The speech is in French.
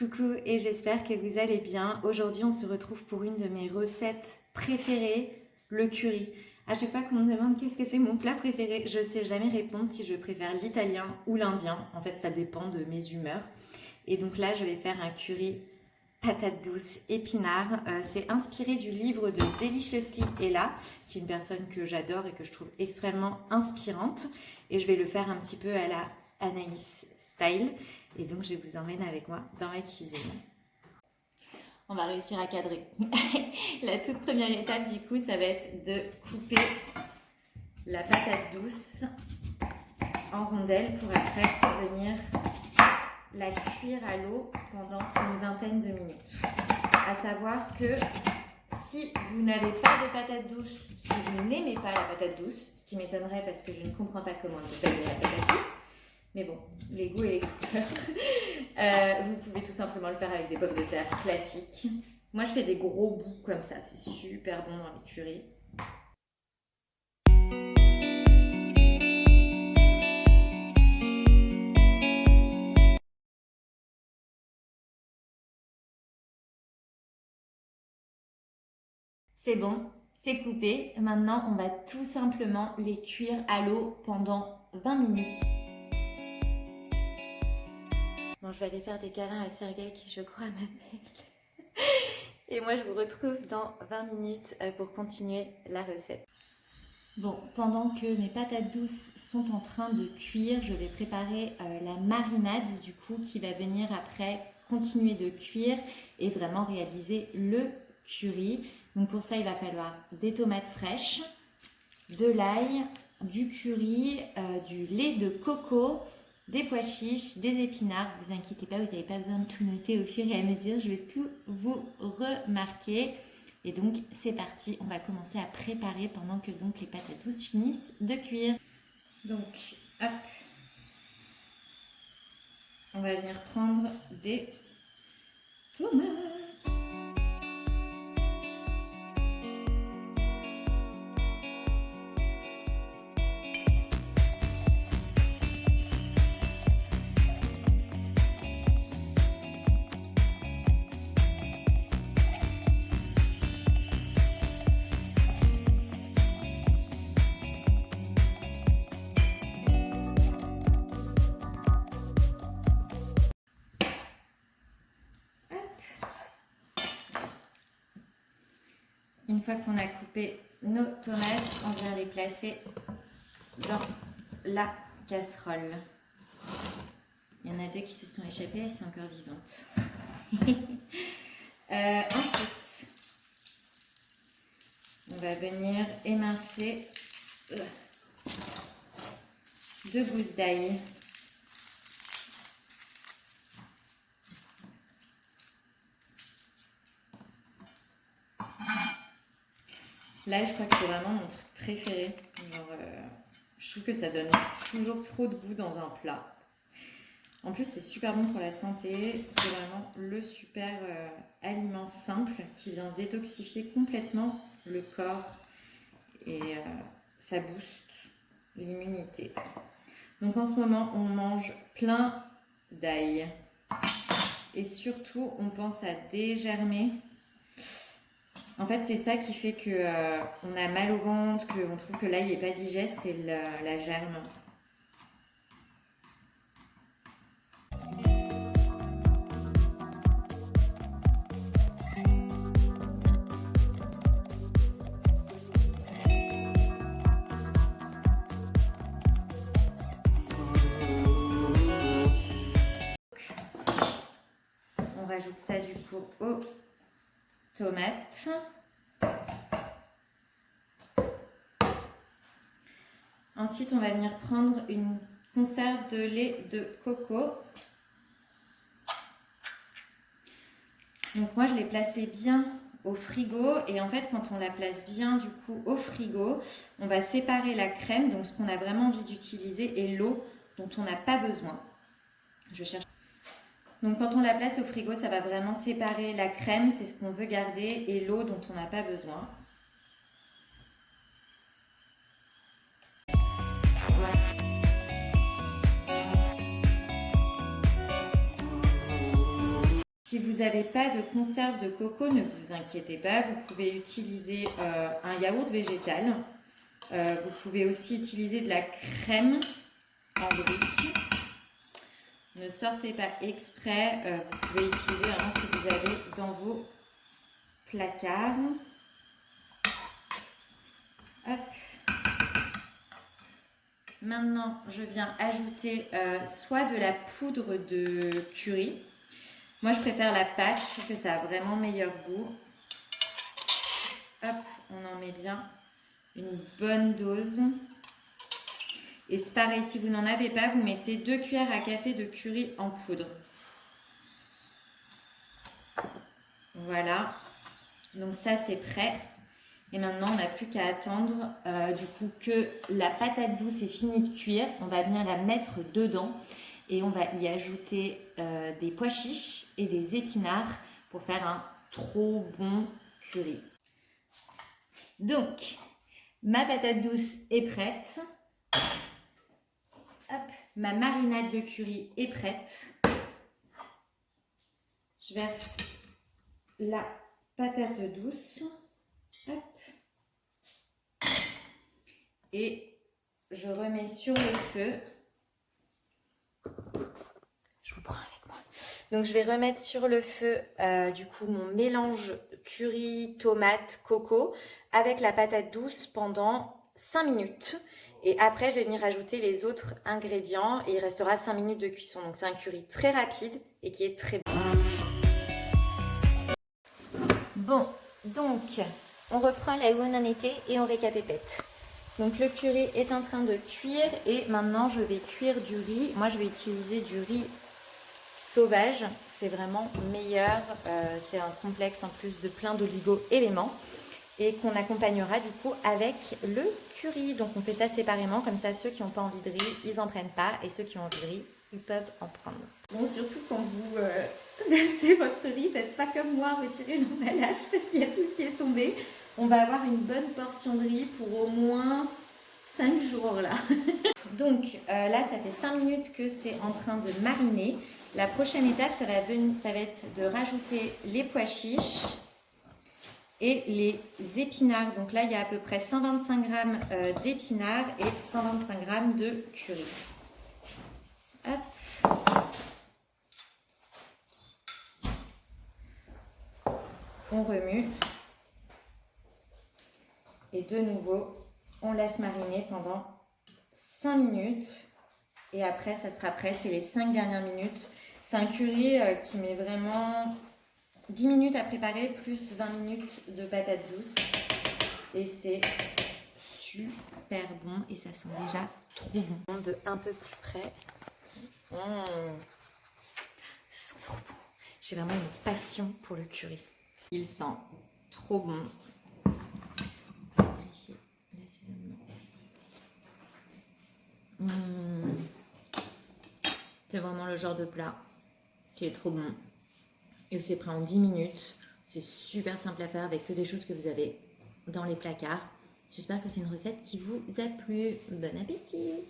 Coucou et j'espère que vous allez bien. Aujourd'hui, on se retrouve pour une de mes recettes préférées, le curry. À chaque fois qu'on me demande qu'est-ce que c'est mon plat préféré, je ne sais jamais répondre si je préfère l'italien ou l'indien. En fait, ça dépend de mes humeurs. Et donc là, je vais faire un curry patates douces, épinards. C'est inspiré du livre de Deliciously Ella, qui est une personne que j'adore et que je trouve extrêmement inspirante. Et je vais le faire un petit peu à la Anaïs style. Et donc, je vous emmène avec moi dans ma cuisine. On va réussir à cadrer. La toute première étape, du coup, ça va être de couper la patate douce en rondelles pour après venir la cuire à l'eau pendant une vingtaine de minutes. À savoir que si vous n'avez pas de patate douce, si vous n'aimez pas la patate douce, ce qui m'étonnerait parce que je ne comprends pas comment vous aimez la patate douce, mais bon, les goûts et les couleurs, vous pouvez tout simplement le faire avec des pommes de terre classiques. Moi, je fais des gros bouts comme ça, c'est super bon dans les currys. C'est bon, c'est coupé. Maintenant, on va tout simplement les cuire à l'eau pendant 20 minutes. Bon, je vais aller faire des câlins à Sergueï qui, je crois, m'appelle. Et moi, je vous retrouve dans 20 minutes pour continuer la recette. Bon, pendant que mes patates douces sont en train de cuire, je vais préparer la marinade, du coup, qui va venir après continuer de cuire et vraiment réaliser le curry. Donc pour ça, il va falloir des tomates fraîches, de l'ail, du curry, du lait de coco, des pois chiches, des épinards. Ne vous inquiétez pas, vous n'avez pas besoin de tout noter au fur et à mesure. Je vais tout vous remarquer. Et donc, c'est parti. On va commencer à préparer pendant que donc, les patates douces finissent de cuire. Donc, hop. On va venir prendre des tomates. Une fois qu'on a coupé nos tomates, on vient les placer dans la casserole. Il y en a deux qui se sont échappées, elles sont encore vivantes. Ensuite, on va venir émincer 2 gousses d'ail. Là, je crois que c'est vraiment mon truc préféré. Genre, je trouve que ça donne toujours trop de goût dans un plat. En plus, c'est super bon pour la santé. C'est vraiment le super aliment simple qui vient détoxifier complètement le corps et ça booste l'immunité. Donc en ce moment, on mange plein d'ail. Et surtout, on pense à dégermer. En fait, c'est ça qui fait qu'on a mal au ventre, qu'on trouve que l'ail n'est pas digeste, c'est la germe. On rajoute ça du coup aux tomates. Ensuite, on va venir prendre une conserve de lait de coco. Donc moi, je l'ai placée bien au frigo. Et en fait, quand on la place bien du coup au frigo, on va séparer la crème, donc ce qu'on a vraiment envie d'utiliser, et l'eau dont on n'a pas besoin. Je cherche. Donc quand on la place au frigo, ça va vraiment séparer la crème, c'est ce qu'on veut garder, et l'eau dont on n'a pas besoin. Si vous n'avez pas de conserve de coco, ne vous inquiétez pas, vous pouvez utiliser un yaourt végétal. Vous pouvez aussi utiliser de la crème en brique. Ne sortez pas exprès, vous pouvez utiliser vraiment ce que vous avez dans vos placards. Hop. Maintenant, je viens ajouter soit de la poudre de curry. Moi, je préfère la pâte, je trouve que ça a vraiment meilleur goût. Hop, on en met bien une bonne dose. Et c'est pareil, si vous n'en avez pas, vous mettez 2 cuillères à café de curry en poudre. Voilà, donc ça c'est prêt. Et maintenant, on n'a plus qu'à attendre du coup que la patate douce ait fini de cuire. On va venir la mettre dedans et on va y ajouter des pois chiches et des épinards pour faire un trop bon curry. Donc, ma patate douce est prête. Hop, ma marinade de curry est prête. Je verse la patate douce. Hop. Et je remets sur le feu. Je vous prends avec moi. Donc je vais remettre sur le feu du coup mon mélange curry, tomate, coco avec la patate douce pendant 5 minutes. Et après je vais venir ajouter les autres ingrédients et il restera 5 minutes de cuisson. Donc c'est un curry très rapide et qui est très bon. Bon, donc on reprend la été et on récapépète. Donc le curry est en train de cuire et maintenant je vais cuire du riz. Moi je vais utiliser du riz sauvage, c'est vraiment meilleur. C'est un complexe en plus de plein d'oligo-éléments et qu'on accompagnera du coup avec le curry. Donc on fait ça séparément, comme ça ceux qui n'ont pas envie de riz, ils n'en prennent pas et ceux qui ont envie de riz, ils peuvent en prendre. Bon, surtout quand vous versez votre riz, faites pas comme moi, retirez l'emballage parce qu'il y a tout qui est tombé. On va avoir une bonne portion de riz pour au moins 5 jours là. Donc là, ça fait 5 minutes que c'est en train de mariner. La prochaine étape, ça va être de rajouter les pois chiches et les épinards. Donc là, il y a à peu près 125 g d'épinards et 125 g de curry. Hop. On remue. Et de nouveau, on laisse mariner pendant 5 minutes. Et après, ça sera prêt. C'est les 5 dernières minutes. C'est un curry qui met vraiment 10 minutes à préparer, plus 20 minutes de patates douces. Et c'est super bon. Et ça sent déjà trop bon. De un peu plus près. Ça sent trop bon. J'ai vraiment une passion pour le curry. Il sent trop bon. C'est vraiment le genre de plat qui est trop bon. Et c'est prêt en 10 minutes. C'est super simple à faire avec que des choses que vous avez dans les placards. J'espère que c'est une recette qui vous a plu. Bon appétit!